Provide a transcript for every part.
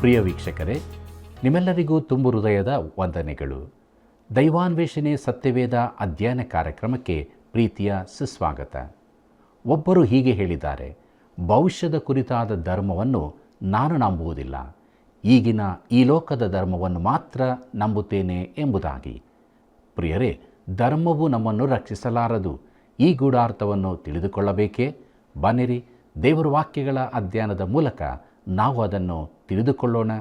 ಪ್ರಿಯ ವೀಕ್ಷಕರೇ, ನಿಮ್ಮೆಲ್ಲರಿಗೂ ತುಂಬು ಹೃದಯದ ವಂದನೆಗಳು. ದೈವಾನ್ವೇಷಣೆ ಸತ್ಯವೇದ ಅಧ್ಯಯನ ಕಾರ್ಯಕ್ರಮಕ್ಕೆ ಪ್ರೀತಿಯ ಸುಸ್ವಾಗತ. ಒಬ್ಬರು ಹೀಗೆ ಹೇಳಿದ್ದಾರೆ, ಭವಿಷ್ಯದ ಕುರಿತಾದ ಧರ್ಮವನ್ನು ನಾನು ನಂಬುವುದಿಲ್ಲ, ಈಗಿನ ಈ ಲೋಕದ ಧರ್ಮವನ್ನು ಮಾತ್ರ ನಂಬುತ್ತೇನೆ ಎಂಬುದಾಗಿ. ಪ್ರಿಯರೇ, ಧರ್ಮವು ನಮ್ಮನ್ನು ರಕ್ಷಿಸಲಾರದು. ಈ ಗೂಢಾರ್ಥವನ್ನು ತಿಳಿದುಕೊಳ್ಳಬೇಕೇ? ಬನ್ನಿರಿ, ದೇವರ ವಾಕ್ಯಗಳ ಅಧ್ಯಯನದ ಮೂಲಕ ನಾವು ಅದನ್ನು ತಿಳಿದುಕೊಳ್ಳೋಣ.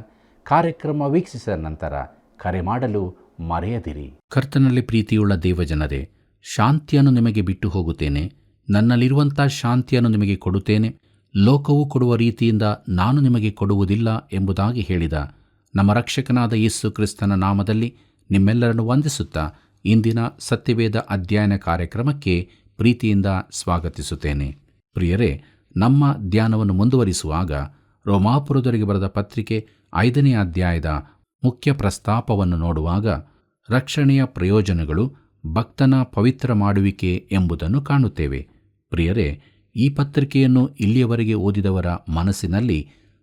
ಕಾರ್ಯಕ್ರಮ ವೀಕ್ಷಿಸಿದ ನಂತರ ಕರೆ ಮಾಡಲು ಮರೆಯದಿರಿ. ಕರ್ತನಲ್ಲಿ ಪ್ರೀತಿಯುಳ್ಳ ದೇವಜನರೇ, ಶಾಂತಿಯನ್ನು ನಿಮಗೆ ಬಿಟ್ಟು ಹೋಗುತ್ತೇನೆ, ನನ್ನಲ್ಲಿರುವಂಥ ಶಾಂತಿಯನ್ನು ನಿಮಗೆ ಕೊಡುತ್ತೇನೆ, ಲೋಕವು ಕೊಡುವ ರೀತಿಯಿಂದ ನಾನು ನಿಮಗೆ ಕೊಡುವುದಿಲ್ಲ ಎಂಬುದಾಗಿ ಹೇಳಿದ ನಮ್ಮ ರಕ್ಷಕನಾದ ಯೇಸು ಕ್ರಿಸ್ತನ ನಾಮದಲ್ಲಿ ನಿಮ್ಮೆಲ್ಲರನ್ನು ವಂದಿಸುತ್ತಾ ಇಂದಿನ ಸತ್ಯವೇದ ಅಧ್ಯಯನ ಕಾರ್ಯಕ್ರಮಕ್ಕೆ ಪ್ರೀತಿಯಿಂದ ಸ್ವಾಗತಿಸುತ್ತೇನೆ. ಪ್ರಿಯರೇ, ನಮ್ಮ ಧ್ಯಾನವನ್ನು ಮುಂದುವರಿಸುವಾಗ ರೋಮಾಪುರದವರಿಗೆ ಬರೆದ ಪತ್ರಿಕೆ 5ನೇ ಅಧ್ಯಾಯದ ಮುಖ್ಯ ಪ್ರಸ್ತಾಪವನ್ನು ನೋಡುವಾಗ ರಕ್ಷಣೆಯ ಪ್ರಯೋಜನಗಳು, ಭಕ್ತನ ಪವಿತ್ರ ಮಾಡುವಿಕೆ ಎಂಬುದನ್ನು ಕಾಣುತ್ತೇವೆ. ಪ್ರಿಯರೇ, ಈ ಪತ್ರಿಕೆಯನ್ನು ಇಲ್ಲಿಯವರೆಗೆ ಓದಿದವರ ಮನಸ್ಸಿನಲ್ಲಿ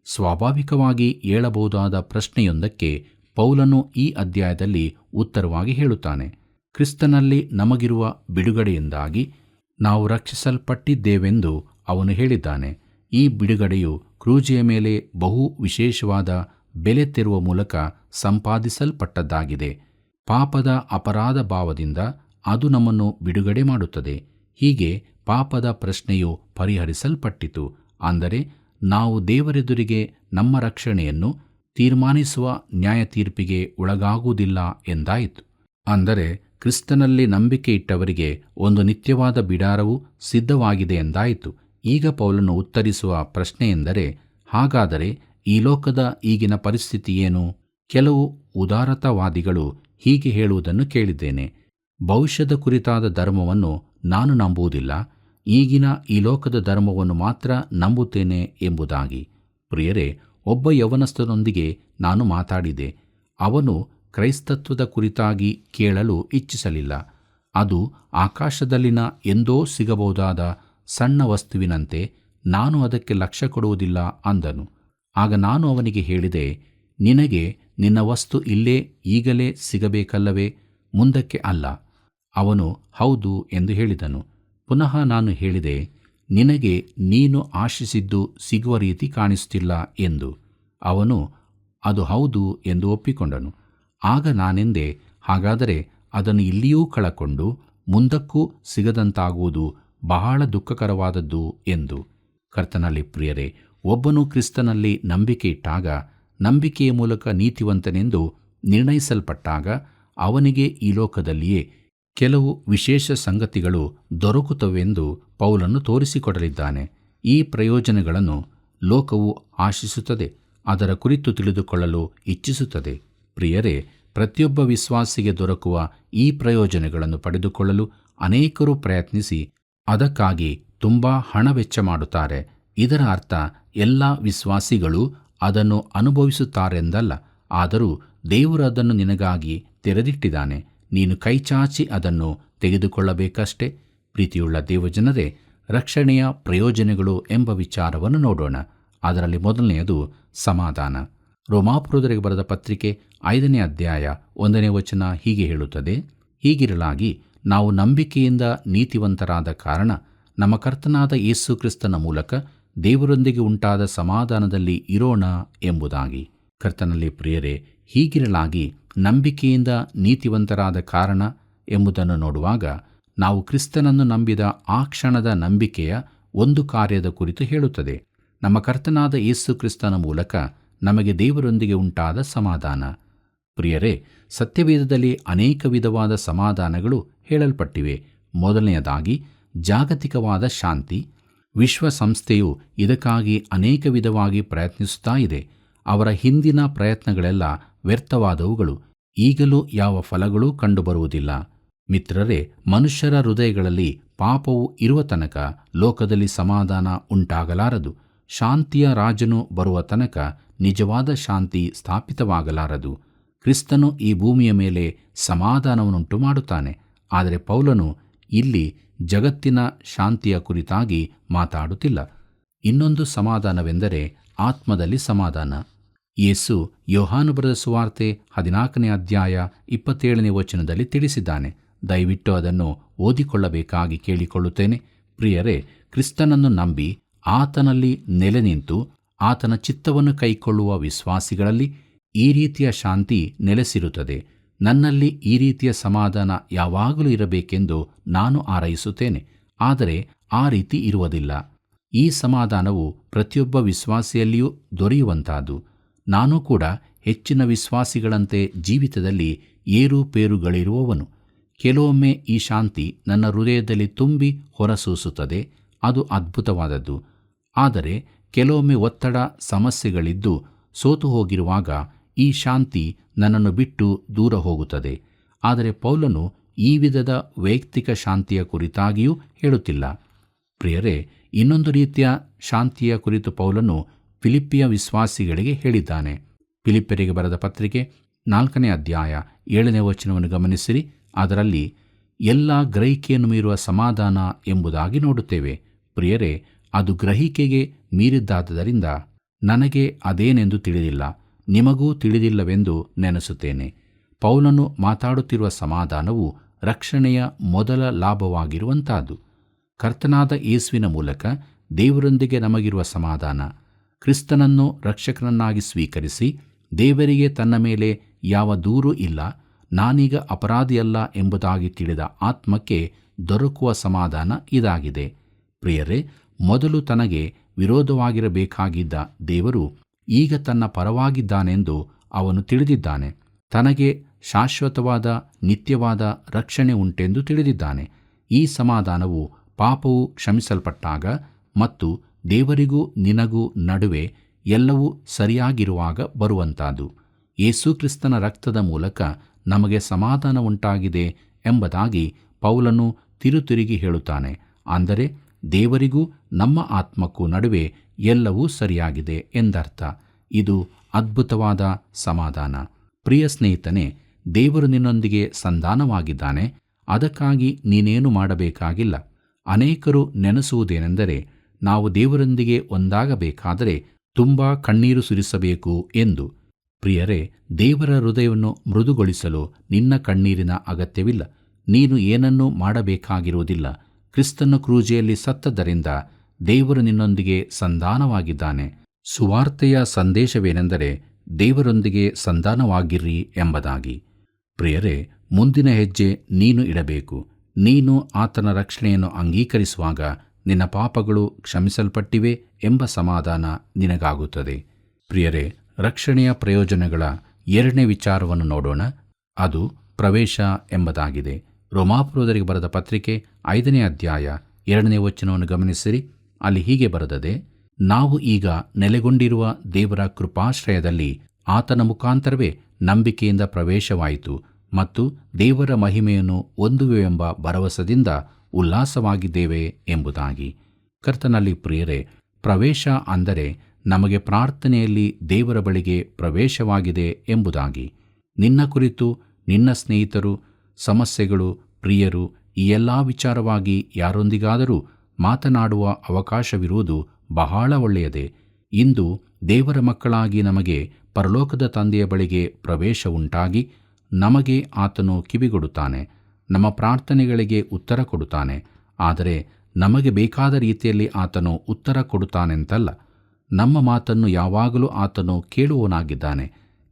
ಸ್ವಾಭಾವಿಕವಾಗಿ ಏಳಬಹುದಾದ ಪ್ರಶ್ನೆಯೊಂದಕ್ಕೆ ಪೌಲನು ಈ ಅಧ್ಯಾಯದಲ್ಲಿ ಉತ್ತರವಾಗಿ ಹೇಳುತ್ತಾನೆ. ಕ್ರಿಸ್ತನಲ್ಲಿ ನಮಗಿರುವ ಬಿಡುಗಡೆಯಿಂದಾಗಿ ನಾವು ರಕ್ಷಿಸಲ್ಪಟ್ಟಿದ್ದೇವೆಂದು ಅವನು ಹೇಳಿದ್ದಾನೆ. ಈ ಬಿಡುಗಡೆಯು ಕ್ರೂಜೆಯ ಮೇಲೆ ಬಹು ವಿಶೇಷವಾದ ಬೆಲೆ ತೆರುವ ಮೂಲಕ ಸಂಪಾದಿಸಲ್ಪಟ್ಟದ್ದಾಗಿದೆ. ಪಾಪದ ಅಪರಾಧ ಭಾವದಿಂದ ಅದು ನಮ್ಮನ್ನು ಬಿಡುಗಡೆ ಮಾಡುತ್ತದೆ. ಹೀಗೆ ಪಾಪದ ಪ್ರಶ್ನೆಯು ಪರಿಹರಿಸಲ್ಪಟ್ಟಿತು. ಅಂದರೆ ನಾವು ದೇವರೆದುರಿಗೆ ನಮ್ಮ ರಕ್ಷಣೆಯನ್ನು ತೀರ್ಮಾನಿಸುವ ನ್ಯಾಯ ತೀರ್ಪಿಗೆ ಒಳಗಾಗುವುದಿಲ್ಲ ಎಂದಾಯಿತು. ಅಂದರೆ ಕ್ರಿಸ್ತನಲ್ಲಿ ನಂಬಿಕೆ ಇಟ್ಟವರಿಗೆ ಒಂದು ನಿತ್ಯವಾದ ಬಿಡಾರವು ಸಿದ್ಧವಾಗಿದೆ ಎಂದಾಯಿತು. ಈಗ ಪೌಲನು ಉತ್ತರಿಸುವ ಪ್ರಶ್ನೆಯೆಂದರೆ, ಹಾಗಾದರೆ ಈ ಲೋಕದ ಈಗಿನ ಪರಿಸ್ಥಿತಿ ಏನು? ಕೆಲವು ಉದಾರತಾವಾದಿಗಳು ಹೀಗೆ ಹೇಳುವುದನ್ನು ಕೇಳಿದ್ದೇನೆ, ಭವಿಷ್ಯದ ಕುರಿತಾದ ಧರ್ಮವನ್ನು ನಾನು ನಂಬುವುದಿಲ್ಲ, ಈಗಿನ ಈ ಲೋಕದ ಧರ್ಮವನ್ನು ಮಾತ್ರ ನಂಬುತ್ತೇನೆ ಎಂಬುದಾಗಿ. ಪ್ರಿಯರೇ, ಒಬ್ಬ ಯೌವನಸ್ಥನೊಂದಿಗೆ ನಾನು ಮಾತಾಡಿದೆ. ಅವನು ಕ್ರೈಸ್ತತ್ವದ ಕುರಿತಾಗಿ ಕೇಳಲು ಇಚ್ಛಿಸಲಿಲ್ಲ. ಅದು ಆಕಾಶದಲ್ಲಿನ ಎಂದೋ ಸಿಗಬಹುದಾದ ಸಣ್ಣ ವಸ್ತುವಿನಂತೆ, ನಾನು ಅದಕ್ಕೆ ಲಕ್ಷ್ಯ ಕೊಡುವುದಿಲ್ಲ ಅಂದನು. ಆಗ ನಾನು ಅವನಿಗೆ ಹೇಳಿದೆ, ನಿನಗೆ ನಿನ್ನ ವಸ್ತು ಇಲ್ಲೇ ಈಗಲೇ ಸಿಗಬೇಕಲ್ಲವೇ, ಮುಂದಕ್ಕೆ ಅಲ್ಲ. ಅವನು ಹೌದು ಎಂದು ಹೇಳಿದನು. ಪುನಃ ನಾನು ಹೇಳಿದೆ, ನಿನಗೆ ನೀನು ಆಶಿಸಿದ್ದು ಸಿಗುವ ರೀತಿ ಕಾಣಿಸುತ್ತಿಲ್ಲ ಎಂದು. ಅವನು ಅದು ಹೌದು ಎಂದು ಒಪ್ಪಿಕೊಂಡನು. ಆಗ ನಾನೆಂದೆ, ಹಾಗಾದರೆ ಅದನ್ನು ಇಲ್ಲಿಯೂ ಕಳಕೊಂಡು ಮುಂದಕ್ಕೂ ಸಿಗದಂತಾಗುವುದು ಬಹಳ ದುಃಖಕರವಾದದ್ದು ಎಂದು. ಕರ್ತನಲ್ಲಿ ಪ್ರಿಯರೇ, ಒಬ್ಬನು ಕ್ರಿಸ್ತನಲ್ಲಿ ನಂಬಿಕೆ ಇಟ್ಟಾಗ, ನಂಬಿಕೆಯ ಮೂಲಕ ನೀತಿವಂತನೆಂದು ನಿರ್ಣಯಿಸಲ್ಪಟ್ಟಾಗ ಅವನಿಗೆ ಈ ಲೋಕದಲ್ಲಿಯೇ ಕೆಲವು ವಿಶೇಷ ಸಂಗತಿಗಳು ದೊರಕುತ್ತವೆಂದು ಪೌಲನು ತೋರಿಸಿಕೊಡಲಿದ್ದಾನೆ. ಈ ಪ್ರಯೋಜನಗಳನ್ನು ಲೋಕವು ಆಶಿಸುತ್ತದೆ, ಅದರ ಕುರಿತು ತಿಳಿದುಕೊಳ್ಳಲು ಇಚ್ಛಿಸುತ್ತದೆ. ಪ್ರಿಯರೇ, ಪ್ರತಿಯೊಬ್ಬ ವಿಶ್ವಾಸಿಗೆ ದೊರಕುವ ಈ ಪ್ರಯೋಜನಗಳನ್ನು ಪಡೆದುಕೊಳ್ಳಲು ಅನೇಕರು ಪ್ರಯತ್ನಿಸಿ ಅದಕ್ಕಾಗಿ ತುಂಬ ಹಣ ವೆಚ್ಚ ಮಾಡುತ್ತಾರೆ. ಇದರ ಅರ್ಥ ಎಲ್ಲ ವಿಶ್ವಾಸಿಗಳು ಅದನ್ನು ಅನುಭವಿಸುತ್ತಾರೆಂದಲ್ಲ, ಆದರೂ ದೇವರು ಅದನ್ನು ನಿನಗಾಗಿ ತೆರೆದಿಟ್ಟಿದ್ದಾನೆ. ನೀನು ಕೈಚಾಚಿ ಅದನ್ನು ತೆಗೆದುಕೊಳ್ಳಬೇಕಷ್ಟೇ. ಪ್ರೀತಿಯುಳ್ಳ ದೇವಜನರೇ, ರಕ್ಷಣೆಯ ಪ್ರಯೋಜನಗಳು ಎಂಬ ವಿಚಾರವನ್ನು ನೋಡೋಣ. ಅದರಲ್ಲಿ ಮೊದಲನೆಯದು ಸಮಾಧಾನ. ರೋಮಾಪುರದವರಿಗೆ ಬರೆದ ಪತ್ರಿಕೆ 5ನೇ ಅಧ್ಯಾಯ 1ನೇ ವಚನ ಹೀಗೆ ಹೇಳುತ್ತದೆ, ಹೀಗಿರಲಾಗಿ ನಾವು ನಂಬಿಕೆಯಿಂದ ನೀತಿವಂತರಾದ ಕಾರಣ ನಮ್ಮ ಕರ್ತನಾದ ಯೇಸು ಕ್ರಿಸ್ತನ ಮೂಲಕ ದೇವರೊಂದಿಗೆ ಉಂಟಾದ ಸಮಾಧಾನದಲ್ಲಿ ಇರೋಣ ಎಂಬುದಾಗಿ. ಕರ್ತನಲ್ಲಿ ಪ್ರಿಯರೇ, ಹೀಗಿರಲಾಗಿ ನಂಬಿಕೆಯಿಂದ ನೀತಿವಂತರಾದ ಕಾರಣ ಎಂಬುದನ್ನು ನೋಡುವಾಗ ನಾವು ಕ್ರಿಸ್ತನನ್ನು ನಂಬಿದ ಆ ಕ್ಷಣದ ನಂಬಿಕೆಯ ಒಂದು ಕಾರ್ಯದ ಕುರಿತು ಹೇಳುತ್ತದೆ. ನಮ್ಮ ಕರ್ತನಾದ ಯೇಸು ಕ್ರಿಸ್ತನ ಮೂಲಕ ನಮಗೆ ದೇವರೊಂದಿಗೆ ಉಂಟಾದ ಸಮಾಧಾನ. ಪ್ರಿಯರೇ, ಸತ್ಯವೇದದಲ್ಲಿ ಅನೇಕ ವಿಧವಾದ ಸಮಾಧಾನಗಳು ಹೇಳಲ್ಪಟ್ಟಿವೆ. ಮೊದಲನೆಯದಾಗಿ ಜಾಗತಿಕವಾದ ಶಾಂತಿ. ವಿಶ್ವಸಂಸ್ಥೆಯು ಇದಕ್ಕಾಗಿ ಅನೇಕ ವಿಧವಾಗಿ ಪ್ರಯತ್ನಿಸುತ್ತಾ ಇದೆ. ಅವರ ಹಿಂದಿನ ಪ್ರಯತ್ನಗಳೆಲ್ಲ ವ್ಯರ್ಥವಾದವುಗಳು. ಈಗಲೂ ಯಾವ ಫಲಗಳೂ ಕಂಡುಬರುವುದಿಲ್ಲ. ಮಿತ್ರರೇ, ಮನುಷ್ಯರ ಹೃದಯಗಳಲ್ಲಿ ಪಾಪವು ಇರುವ ತನಕ ಲೋಕದಲ್ಲಿ ಸಮಾಧಾನ ಉಂಟಾಗಲಾರದು. ಶಾಂತಿಯ ರಾಜನು ಬರುವ ತನಕ ನಿಜವಾದ ಶಾಂತಿ ಸ್ಥಾಪಿತವಾಗಲಾರದು. ಕ್ರಿಸ್ತನು ಈ ಭೂಮಿಯ ಮೇಲೆ ಸಮಾಧಾನವನ್ನುಂಟು ಮಾಡುತ್ತಾನೆ. ಆದರೆ ಪೌಲನು ಇಲ್ಲಿ ಜಗತ್ತಿನ ಶಾಂತಿಯ ಕುರಿತಾಗಿ ಮಾತಾಡುತ್ತಿಲ್ಲ. ಇನ್ನೊಂದು ಸಮಾಧಾನವೆಂದರೆ ಆತ್ಮದಲ್ಲಿ ಸಮಾಧಾನ. ಯೇಸು ಯೋಹಾನ ಬರೆದ ಸುವಾರ್ತೆ 14ನೇ ಅಧ್ಯಾಯ 27ನೇ ವಚನದಲ್ಲಿ ತಿಳಿಸಿದ್ದಾನೆ. ದಯವಿಟ್ಟು ಅದನ್ನು ಓದಿಕೊಳ್ಳಬೇಕಾಗಿ ಕೇಳಿಕೊಳ್ಳುತ್ತೇನೆ. ಪ್ರಿಯರೇ, ಕ್ರಿಸ್ತನನ್ನು ನಂಬಿ ಆತನಲ್ಲಿ ನೆಲೆ ನಿಂತು ಆತನ ಚಿತ್ತವನ್ನು ಕೈಕೊಳ್ಳುವ ವಿಶ್ವಾಸಿಗಳಲ್ಲಿ ಈ ರೀತಿಯ ಶಾಂತಿ ನೆಲೆಸಿರುತ್ತದೆ. ನನ್ನಲ್ಲಿ ಈ ರೀತಿಯ ಸಮಾಧಾನ ಯಾವಾಗಲೂ ಇರಬೇಕೆಂದು ನಾನು ಹಾರೈಸುತ್ತೇನೆ. ಆದರೆ ಆ ರೀತಿ ಇರುವುದಿಲ್ಲ. ಈ ಸಮಾಧಾನವು ಪ್ರತಿಯೊಬ್ಬ ವಿಶ್ವಾಸಿಯಲ್ಲಿಯೂ ದೊರೆಯುವಂತಹದ್ದು. ನಾನು ಕೂಡ ಹೆಚ್ಚಿನ ವಿಶ್ವಾಸಿಗಳಂತೆ ಜೀವಿತದಲ್ಲಿ ಏರುಪೇರುಗಳಿರುವವನು. ಕೆಲವೊಮ್ಮೆ ಈ ಶಾಂತಿ ನನ್ನ ಹೃದಯದಲ್ಲಿ ತುಂಬಿ ಹೊರಸೂಸುತ್ತದೆ. ಅದು ಅದ್ಭುತವಾದದ್ದು. ಆದರೆ ಕೆಲವೊಮ್ಮೆ ಒತ್ತಡ, ಸಮಸ್ಯೆಗಳಿದ್ದು ಸೋತು ಹೋಗಿರುವಾಗ ಈ ಶಾಂತಿ ನನ್ನನ್ನು ಬಿಟ್ಟು ದೂರ ಹೋಗುತ್ತದೆ. ಆದರೆ ಪೌಲನು ಈ ವಿಧದ ವೈಯಕ್ತಿಕ ಶಾಂತಿಯ ಕುರಿತಾಗಿಯೂ ಹೇಳುತ್ತಿಲ್ಲ. ಪ್ರಿಯರೇ, ಇನ್ನೊಂದು ರೀತಿಯ ಶಾಂತಿಯ ಕುರಿತು ಪೌಲನು ಫಿಲಿಪ್ಪಿಯ ವಿಶ್ವಾಸಿಗಳಿಗೆ ಹೇಳಿದ್ದಾನೆ. ಫಿಲಿಪ್ಯರಿಗೆ ಬರೆದ ಪತ್ರಿಕೆ 4ನೇ ಅಧ್ಯಾಯ 7ನೇ ವಚನವನ್ನು ಗಮನಿಸಿರಿ. ಅದರಲ್ಲಿ ಎಲ್ಲ ಗ್ರಹಿಕೆಯನ್ನು ಮೀರುವ ಸಮಾಧಾನ ಎಂಬುದಾಗಿ ನೋಡುತ್ತೇವೆ. ಪ್ರಿಯರೇ, ಅದು ಗ್ರಹಿಕೆಗೆ ಮೀರಿದ್ದಾದ್ದರಿಂದ ನನಗೆ ಅದೇನೆಂದು ತಿಳಿದಿಲ್ಲ, ನಿಮಗೂ ತಿಳಿದಿಲ್ಲವೆಂದು ನೆನೆಸುತ್ತೇನೆ. ಪೌಲನು ಮಾತಾಡುತ್ತಿರುವ ಸಮಾಧಾನವು ರಕ್ಷಣೆಯ ಮೊದಲ ಲಾಭವಾಗಿರುವಂತಹದ್ದು. ಕರ್ತನಾದ ಯೇಸುವಿನ ಮೂಲಕ ದೇವರೊಂದಿಗೆ ನಮಗಿರುವ ಸಮಾಧಾನ. ಕ್ರಿಸ್ತನನ್ನು ರಕ್ಷಕನನ್ನಾಗಿ ಸ್ವೀಕರಿಸಿ ದೇವರಿಗೆ ತನ್ನ ಮೇಲೆ ಯಾವ ದೂರೂ ಇಲ್ಲ, ನಾನೀಗ ಅಪರಾಧಿಯಲ್ಲ ಎಂಬುದಾಗಿ ತಿಳಿದ ಆತ್ಮಕ್ಕೆ ದೊರಕುವ ಸಮಾಧಾನ ಇದಾಗಿದೆ. ಪ್ರಿಯರೇ, ಮೊದಲು ತನಗೆ ವಿರೋಧವಾಗಿರಬೇಕಾಗಿದ್ದ ದೇವರು ಈಗ ತನ್ನ ಪರವಾಗಿದ್ದಾನೆಂದು ಅವನು ತಿಳಿದಿದ್ದಾನೆ. ತನಗೆ ಶಾಶ್ವತವಾದ ನಿತ್ಯವಾದ ರಕ್ಷಣೆ ಉಂಟೆಂದು ತಿಳಿದಿದ್ದಾನೆ. ಈ ಸಮಾಧಾನವು ಪಾಪವು ಕ್ಷಮಿಸಲ್ಪಟ್ಟಾಗ ಮತ್ತು ದೇವರಿಗೂ ನಿನಗೂ ನಡುವೆ ಎಲ್ಲವೂ ಸರಿಯಾಗಿರುವಾಗ ಬರುವಂತಹದ್ದು. ಯೇಸು ಕ್ರಿಸ್ತನ ರಕ್ತದ ಮೂಲಕ ನಮಗೆ ಸಮಾಧಾನ ಉಂಟಾಗಿದೆ ಎಂಬುದಾಗಿ ಪೌಲನು ತಿರುತಿರುಗಿ ಹೇಳುತ್ತಾನೆ. ಅಂದರೆ ದೇವರಿಗೂ ನಮ್ಮ ಆತ್ಮಕ್ಕೂ ನಡುವೆ ಎಲ್ಲವೂ ಸರಿಯಾಗಿದೆ ಎಂದರ್ಥ. ಇದು ಅದ್ಭುತವಾದ ಸಮಾಧಾನ. ಪ್ರಿಯ ಸ್ನೇಹಿತನೇ, ದೇವರು ನಿನ್ನೊಂದಿಗೆ ಸಂಧಾನವಾಗಿದ್ದಾನೆ. ಅದಕ್ಕಾಗಿ ನೀನೇನು ಮಾಡಬೇಕಾಗಿಲ್ಲ. ಅನೇಕರು ನೆನೆಸುವುದೇನೆಂದರೆ, ನಾವು ದೇವರೊಂದಿಗೆ ಒಂದಾಗಬೇಕಾದರೆ ತುಂಬ ಕಣ್ಣೀರು ಸುರಿಸಬೇಕು ಎಂದು. ಪ್ರಿಯರೇ, ದೇವರ ಹೃದಯವನ್ನು ಮೃದುಗೊಳಿಸಲು ನಿನ್ನ ಕಣ್ಣೀರಿನ ಅಗತ್ಯವಿಲ್ಲ. ನೀನು ಏನನ್ನೂ ಮಾಡಬೇಕಾಗಿರುವುದಿಲ್ಲ. ಕ್ರಿಸ್ತನ ಕ್ರೂಜೆಯಲ್ಲಿ ಸತ್ತದ್ದರಿಂದ ದೇವರು ನಿನ್ನೊಂದಿಗೆ ಸಂಧಾನವಾಗಿದ್ದಾನೆ. ಸುವಾರ್ತೆಯ ಸಂದೇಶವೇನೆಂದರೆ ದೇವರೊಂದಿಗೆ ಸಂಧಾನವಾಗಿರ್ರಿ ಎಂಬುದಾಗಿ. ಪ್ರಿಯರೇ, ಮುಂದಿನ ಹೆಜ್ಜೆ ನೀನು ಇಡಬೇಕು. ನೀನು ಆತನ ರಕ್ಷಣೆಯನ್ನು ಅಂಗೀಕರಿಸುವಾಗ ನಿನ್ನ ಪಾಪಗಳು ಕ್ಷಮಿಸಲ್ಪಟ್ಟಿವೆ ಎಂಬ ಸಮಾಧಾನ ನಿನಗಾಗುತ್ತದೆ. ಪ್ರಿಯರೇ, ರಕ್ಷಣೆಯ ಪ್ರಯೋಜನಗಳ 2ನೇ ವಿಚಾರವನ್ನು ನೋಡೋಣ. ಅದು ಪ್ರವೇಶ ಎಂಬುದಾಗಿದೆ. ರೋಮಾಪುರದವರಿಗೆ ಬರೆದ ಪತ್ರಿಕೆ 5ನೇ ಅಧ್ಯಾಯ 2ನೇ ವಚನವನ್ನು ಗಮನಿಸಿರಿ. ಅಲ್ಲಿ ಹೀಗೆ ಬರೆದದೆ, ನಾವು ಈಗ ನೆಲೆಗೊಂಡಿರುವ ದೇವರ ಕೃಪಾಶ್ರಯದಲ್ಲಿ ಆತನ ಮುಖಾಂತರವೇ ನಂಬಿಕೆಯಿಂದ ಪ್ರವೇಶವಾಯಿತು ಮತ್ತು ದೇವರ ಮಹಿಮೆಯನ್ನು ಹೊಂದುವೆವೆಂಬ ಭರವಸದಿಂದ ಉಲ್ಲಾಸವಾಗಿದ್ದೇವೆ ಎಂಬುದಾಗಿ. ಕರ್ತನಲ್ಲಿ ಪ್ರಿಯರೇ, ಪ್ರವೇಶ ಅಂದರೆ ನಮಗೆ ಪ್ರಾರ್ಥನೆಯಲ್ಲಿ ದೇವರ ಬಳಿಗೆ ಪ್ರವೇಶವಾಗಿದೆ ಎಂಬುದಾಗಿ. ನಿನ್ನ ಕುರಿತು ನಿನ್ನ ಸ್ನೇಹಿತರು, ಸಮಸ್ಯೆಗಳು, ಪ್ರಿಯರು ಈ ಎಲ್ಲ ವಿಚಾರವಾಗಿ ಯಾರೊಂದಿಗಾದರೂ ಮಾತನಾಡುವ ಅವಕಾಶವಿರುವುದು ಬಹಳ ಒಳ್ಳೆಯದೇ. ಇಂದು ದೇವರ ಮಕ್ಕಳಾಗಿ ನಮಗೆ ಪರಲೋಕದ ತಂದೆಯ ಬಳಿಗೆ ಪ್ರವೇಶ ಉಂಟಾಗಿ ನಮಗೆ ಆತನು ಕಿವಿಗೊಡುತ್ತಾನೆ, ನಮ್ಮ ಪ್ರಾರ್ಥನೆಗಳಿಗೆ ಉತ್ತರ ಕೊಡುತ್ತಾನೆ. ಆದರೆ ನಮಗೆ ಬೇಕಾದ ರೀತಿಯಲ್ಲಿ ಆತನು ಉತ್ತರ ಕೊಡುತ್ತಾನೆಂತಲ್ಲ. ನಮ್ಮ ಮಾತನ್ನು ಯಾವಾಗಲೂ ಆತನು ಕೇಳುವವನಾಗಿದ್ದಾನೆ.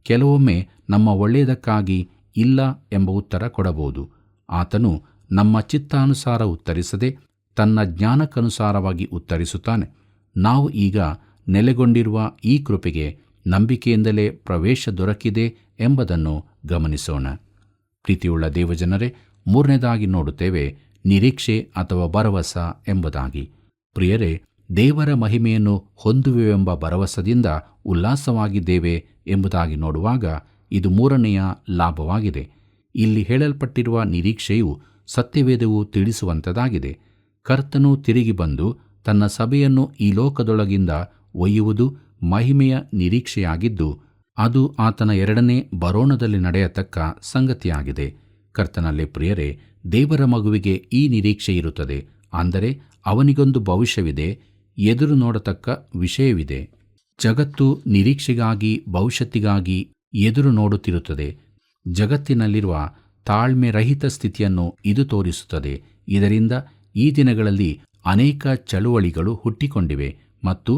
ಕೆಲವೊಮ್ಮೆ ನಮ್ಮ ಒಳ್ಳೆಯದಕ್ಕಾಗಿ ಇಲ್ಲ ಎಂಬ ಉತ್ತರ ಕೊಡಬಹುದು. ಆತನು ನಮ್ಮ ಚಿತ್ತಾನುಸಾರ ಉತ್ತರಿಸದೆ ತನ್ನ ಜ್ಞಾನಕ್ಕನುಸಾರವಾಗಿ ಉತ್ತರಿಸುತ್ತಾನೆ. ನಾವು ಈಗ ನೆಲೆಗೊಂಡಿರುವ ಈ ಕೃಪೆಗೆ ನಂಬಿಕೆಯಿಂದಲೇ ಪ್ರವೇಶ ದೊರಕಿದೆ ಎಂಬುದನ್ನು ಗಮನಿಸೋಣ. ಪ್ರೀತಿಯುಳ್ಳ ದೇವಜನರೇ, 3ನೇದಾಗಿ ನೋಡುತ್ತೇವೆ ನಿರೀಕ್ಷೆ ಅಥವಾ ಭರವಸ ಎಂಬುದಾಗಿ. ಪ್ರಿಯರೇ, ದೇವರ ಮಹಿಮೆಯನ್ನು ಹೊಂದುವೆವೆಂಬ ಭರವಸದಿಂದ ಉಲ್ಲಾಸವಾಗಿದ್ದೇವೆ ಎಂಬುದಾಗಿ ನೋಡುವಾಗ ಇದು 3ನೆಯ ಲಾಭವಾಗಿದೆ. ಇಲ್ಲಿ ಹೇಳಲ್ಪಟ್ಟಿರುವ ನಿರೀಕ್ಷೆಯು ಸತ್ಯವೇದವು ತಿಳಿಸುವಂಥದ್ದಾಗಿದೆ. ಕರ್ತನು ತಿರುಗಿ ಬಂದು ತನ್ನ ಸಭೆಯನ್ನು ಈ ಲೋಕದೊಳಗಿಂದ ಒಯ್ಯುವುದು ಮಹಿಮೆಯ ನಿರೀಕ್ಷೆಯಾಗಿದ್ದು, ಅದು ಆತನ 2ನೇ ಬರೋಣದಲ್ಲಿ ನಡೆಯತಕ್ಕ ಸಂಗತಿಯಾಗಿದೆ. ಕರ್ತನಲ್ಲಿ ಪ್ರಿಯರೇ, ದೇವರ ಮಗುವಿಗೆ ಈ ನಿರೀಕ್ಷೆ ಇರುತ್ತದೆ. ಅಂದರೆ ಅವನಿಗೊಂದು ಭವಿಷ್ಯವಿದೆ, ಎದುರು ನೋಡತಕ್ಕ ವಿಷಯವಿದೆ. ಜಗತ್ತು ನಿರೀಕ್ಷೆಗಾಗಿ ಭವಿಷ್ಯತ್ತಿಗಾಗಿ ಎದುರು ನೋಡುತ್ತಿರುತ್ತದೆ. ಜಗತ್ತಿನಲ್ಲಿರುವ ತಾಳ್ಮೆ ರಹಿತ ಸ್ಥಿತಿಯನ್ನು ಇದು ತೋರಿಸುತ್ತದೆ. ಇದರಿಂದ ಈ ದಿನಗಳಲ್ಲಿ ಅನೇಕ ಚಳುವಳಿಗಳು ಹುಟ್ಟಿಕೊಂಡಿವೆ ಮತ್ತು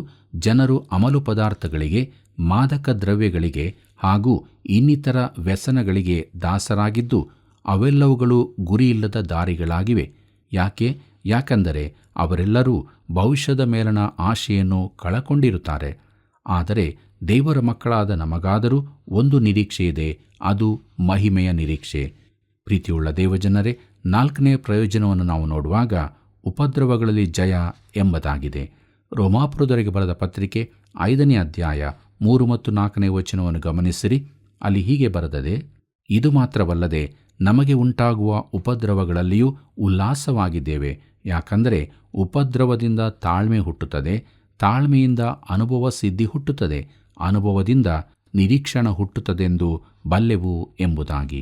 ಜನರು ಅಮಲು ಪದಾರ್ಥಗಳಿಗೆ, ಮಾದಕ ದ್ರವ್ಯಗಳಿಗೆ ಹಾಗೂ ಇನ್ನಿತರ ವ್ಯಸನಗಳಿಗೆ ದಾಸರಾಗಿದ್ದು ಅವೆಲ್ಲವುಗಳು ಗುರಿಯಿಲ್ಲದ ದಾರಿಗಳಾಗಿವೆ. ಯಾಕೆಂದರೆ ಅವರೆಲ್ಲರೂ ಭವಿಷ್ಯದ ಮೇಲಣ ಆಶೆಯನ್ನು ಕಳಕೊಂಡಿರುತ್ತಾರೆ. ಆದರೆ ದೇವರ ಮಕ್ಕಳಾದ ನಮಗಾದರೂ ಒಂದು ನಿರೀಕ್ಷೆಯಿದೆ, ಅದು ಮಹಿಮೆಯ ನಿರೀಕ್ಷೆ. ಪ್ರೀತಿಯುಳ್ಳ ದೇವಜನರೇ, 4ನೇ ಪ್ರಯೋಜನವನ್ನು ನಾವು ನೋಡುವಾಗ ಉಪದ್ರವಗಳಲ್ಲಿ ಜಯ ಎಂಬುದಾಗಿದೆ. ರೋಮಾಪುರದವರಿಗೆ ಬರೆದ ಪತ್ರಿಕೆ 5ನೇ ಅಧ್ಯಾಯ 3 ಮತ್ತು 4ನೇ ವಚನವನ್ನು ಗಮನಿಸಿರಿ. ಅಲ್ಲಿ ಹೀಗೆ ಬರೆದದೆ, ಇದು ಮಾತ್ರವಲ್ಲದೆ ನಮಗೆ ಉಂಟಾಗುವ ಉಪದ್ರವಗಳಲ್ಲಿಯೂ ಉಲ್ಲಾಸವಾಗಿದ್ದೇವೆ. ಯಾಕಂದರೆ ಉಪದ್ರವದಿಂದ ತಾಳ್ಮೆ ಹುಟ್ಟುತ್ತದೆ, ತಾಳ್ಮೆಯಿಂದ ಅನುಭವ ಸಿದ್ಧಿ ಹುಟ್ಟುತ್ತದೆ, ಅನುಭವದಿಂದ ನಿರೀಕ್ಷಣ ಹುಟ್ಟುತ್ತದೆಂದು ಬಲ್ಲೆವು ಎಂಬುದಾಗಿ.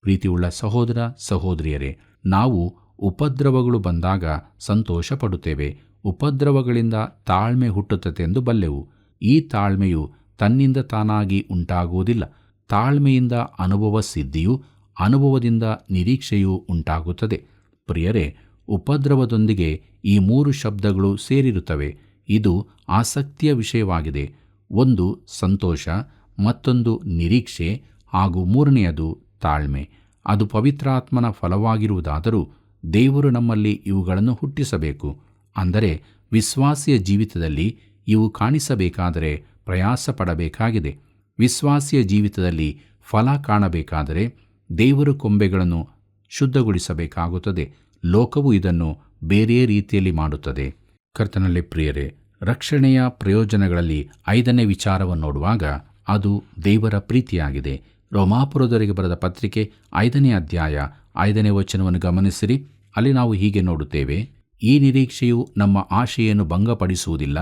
ಪ್ರೀತಿಯುಳ್ಳ ಸಹೋದರ ಸಹೋದರಿಯರೇ, ನಾವು ಉಪದ್ರವಗಳು ಬಂದಾಗ ಸಂತೋಷ ಪಡುತ್ತೇವೆ. ಉಪದ್ರವಗಳಿಂದ ತಾಳ್ಮೆ ಹುಟ್ಟುತ್ತದೆಂದು ಬಲ್ಲೆವು. ಈ ತಾಳ್ಮೆಯು ತನ್ನಿಂದ ತಾನಾಗಿ ಉಂಟಾಗುವುದಿಲ್ಲ. ತಾಳ್ಮೆಯಿಂದ ಅನುಭವ ಸಿದ್ಧಿಯೂ, ಅನುಭವದಿಂದ ನಿರೀಕ್ಷೆಯೂ ಉಂಟಾಗುತ್ತದೆ. ಪ್ರಿಯರೇ, ಉಪದ್ರವದೊಂದಿಗೆ ಈ 3 ಶಬ್ದಗಳು ಸೇರಿರುತ್ತವೆ. ಇದು ಆಸಕ್ತಿಯ ವಿಷಯವಾಗಿದೆ. ಒಂದು ಸಂತೋಷ, ಮತ್ತೊಂದು ನಿರೀಕ್ಷೆ ಹಾಗೂ 3ನೆಯದು ತಾಳ್ಮೆ. ಅದು ಪವಿತ್ರಾತ್ಮನ ಫಲವಾಗಿರುವುದಾದರೂ ದೇವರು ನಮ್ಮಲ್ಲಿ ಇವುಗಳನ್ನು ಹುಟ್ಟಿಸಬೇಕು. ಅಂದರೆ ವಿಶ್ವಾಸಿಯ ಜೀವಿತದಲ್ಲಿ ಇವು ಕಾಣಿಸಬೇಕಾದರೆ ಪ್ರಯಾಸ ಪಡಬೇಕಾಗಿದೆ. ವಿಶ್ವಾಸಿಯ ಜೀವಿತದಲ್ಲಿ ಫಲ ಕಾಣಬೇಕಾದರೆ ದೇವರು ಕೊಂಬೆಗಳನ್ನು ಶುದ್ಧಗೊಳಿಸಬೇಕಾಗುತ್ತದೆ. ಲೋಕವು ಇದನ್ನು ಬೇರೆ ರೀತಿಯಲ್ಲಿ ಮಾಡುತ್ತದೆ. ಕರ್ತನಲ್ಲಿ ಪ್ರಿಯರೇ, ರಕ್ಷಣೆಯ ಪ್ರಯೋಜನಗಳಲ್ಲಿ 5ನೇ ವಿಚಾರವನ್ನು ನೋಡುವಾಗ ಅದು ದೇವರ ಪ್ರೀತಿಯಾಗಿದೆ. ರೋಮಾಪುರದವರಿಗೆ ಬರೆದ ಪತ್ರಿಕೆ 5ನೇ ಅಧ್ಯಾಯ 5ನೇ ವಚನವನ್ನು ಗಮನಿಸಿರಿ. ಅಲ್ಲಿ ನಾವು ಹೀಗೆ ನೋಡುತ್ತೇವೆ, ಈ ನಿರೀಕ್ಷೆಯು ನಮ್ಮ ಆಶೆಯನ್ನು ಭಂಗಪಡಿಸುವುದಿಲ್ಲ.